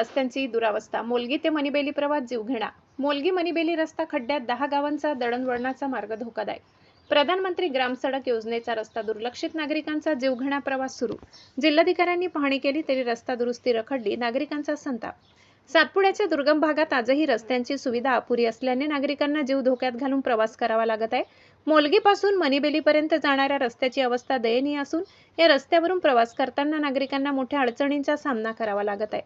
रस्त्यांची दुरावस्था. मोलगी ते मनिबेली प्रवास जीवघेणा. मोलगी मनिबेली रस्ता खड्ड्यात, 10 गावांचा दळणवळणाचा मार्ग धोकादायक. प्रधानमंत्री ग्राम सडक योजनेचा रस्ता दुर्लक्षित, नागरिकांचा जीवघेणा प्रवास सुरू. जिल्हाधिकाऱ्यांनी पाहणी केली तरी रस्ता दुरुस्ती रखडली, नागरिकांचा संताप. सातपुड्याच्या दुर्गम भागात आजही रस्त्यांची सुविधा अपुरी असल्याने नागरिकांना जीव धोक्यात घालून प्रवास करावा लागत आहे. मोलगीपासून मनिबेलीपर्यंत जाणाऱ्या रस्त्याची अवस्था दयनीय असून या रस्त्यावरून प्रवास करताना नागरिकांना मोठ्या अडचणींचा सामना करावा लागत आहे.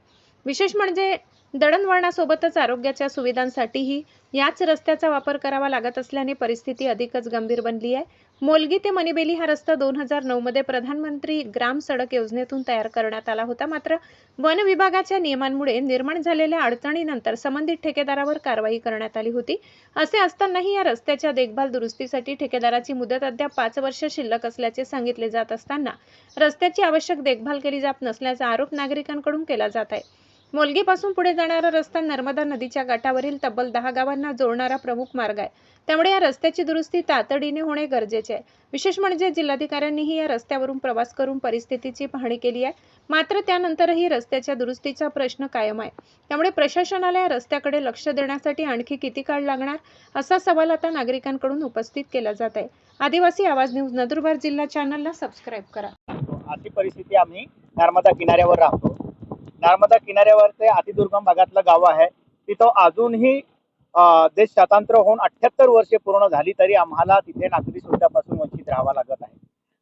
विशेष म्हणजे दळणवळणासोबतच आरोग्याच्या सुविधांसाठीही याच रस्त्याचा वापर करावा लागत असल्याने परिस्थिती अधिकच गंभीर बनली आहे. मोलगी ते मनिबेली हा रस्ता 2009 मध्ये प्रधानमंत्री ग्राम सडक योजनेतून तयार करण्यात आला होता. मात्र वन विभागाच्या नियमांमुळे निर्माण झालेल्या अडचणीनंतर संबंधित ठेकेदारावर कारवाई करण्यात आली होती. असे असतानाही या रस्त्याच्या देखभाल दुरुस्तीसाठी ठेकेदाराची मुदत अद्याप 5 वर्ष शिल्लक असल्याचे सांगितले जात असताना रस्त्याची आवश्यक देखभाल केली जात नसल्याचा आरोप नागरिकांकडून केला जात आहे. मोलगीपासून पुढे जाणारा रस्ता नर्मदा नदीच्या काठावरील तब्बल 10 गावांना जोडणारा प्रमुख मार्ग आहे. त्यामुळे या रस्त्याची दुरुस्ती तातडीने होणे गरजेचे आहे. विशेष म्हणजे जिल्हाधिकाऱ्यांनीही या रस्त्यावरून प्रवास करून परिस्थितीची पाहणी केली आहे. मात्र त्यानंतरही रस्त्याच्या दुरुस्तीचा प्रश्न कायम आहे. त्यामुळे प्रशासनाला या रस्त्याकडे लक्ष देण्यासाठी आणखी किती काळ लागणार, असा सवाल आता नागरिकांकडून उपस्थित केला जात आहे. आदिवासी आवाज न्यूज नंदुरबार जिल्हा चॅनलला सबस्क्राईब करा. अशी परिस्थिती आम्ही नर्मदा किनाऱ्यावर राहतो. नर्मदा किनाऱ्यावर ते अतिदुर्गम भागातलं गाव आहे. तिथं अजूनही देश स्वतंत्र होऊन 78 वर्षे पूर्ण झाली तरी आम्हाला तिथे नागरी सुविधापासून वंचित राहावं लागत आहे.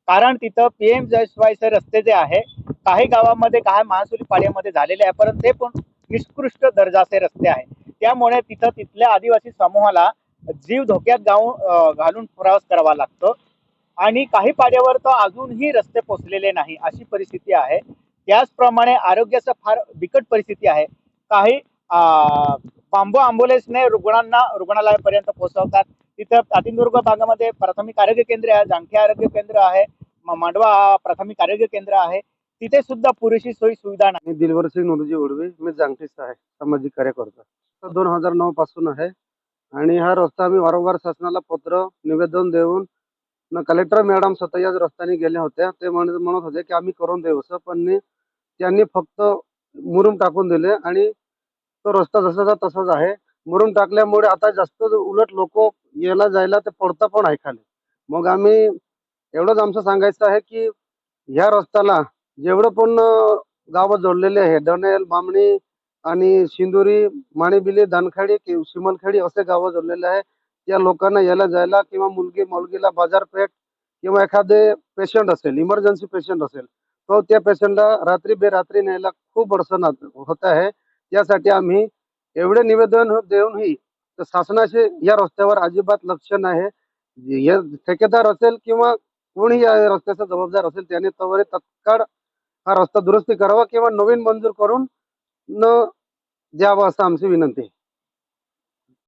कारण तिथं PM-JSYचे रस्ते जे आहे काही गावामध्ये काही महासुली पाड्यामध्ये झालेले आहे, परंतु ते पण निकृष्ट दर्जाचे रस्ते आहे. त्यामुळे तिथं तिथल्या आदिवासी समूहाला जीव धोक्यात घालून प्रवास करावा लागतो आणि काही पाड्यावर तर अजूनही रस्ते पोचलेले नाही, अशी परिस्थिती आहे. त्याचप्रमाणे आरोग्याचं फार बिकट परिस्थिती आहे. काही बांबू अँब्युलन्सने रुग्णांना रुग्णालयापर्यंत पोहोचवतात. तिथं अतिदुर्गम भागामध्ये प्राथमिक आरोग्य केंद्र आहे, जांठी आरोग्य केंद्र आहे, मांडवा प्राथमिक आरोग्य केंद्र आहे. तिथे सुद्धा पुरेशी सोयी सुविधा नाही. मी दिलवर सिंग नूरजी उडवी, मी जांगठीचा आहे, सामाजिक कार्यकर्ता. 2009 पासून आहे आणि हा रस्ता आम्ही वारंवार शासनाला पत्र निवेदन देऊन कलेक्टर मॅडम स्वतः याच रस्त्याने गेल्या होत्या. ते म्हणत होते की आम्ही करून देऊ असं, पण त्यांनी फक्त मुरुम टाकून दिले आणि तो रस्ता जसाचा तसाच आहे. मुरुम टाकल्यामुळे आता जास्त उलट लोक यायला जायला ते पडता पण आहे खाली. मग आम्ही एवढंच आमचं सांगायचं आहे की ह्या रस्त्याला जेवढं पण गावं जोडलेले आहे, डनेल, बामणी आणि शिंदुरी, माणिबिली, दानखेडी, शिमलखेडी असे गावं जोडलेले आहे. त्या लोकांना यायला जायला किंवा मुलगीला बाजारपेठ किंवा एखादे पेशंट असेल, इमर्जन्सी पेशंट असेल, तो त्या पेशंटला रात्री बेरात्री न्यायला खूप अडचण होत आहे. त्यासाठी आम्ही एवढे निवेदन देऊनही शासनाचे या रस्त्यावर अजिबात लक्ष नाही. ठेकेदार असेल किंवा कोणी या रस्त्याचा जबाबदार असेल त्याने त्वरित तत्काळ हा रस्ता दुरुस्ती करावा किंवा नवीन मंजूर करून न द्यावा असं आमची विनंती आहे.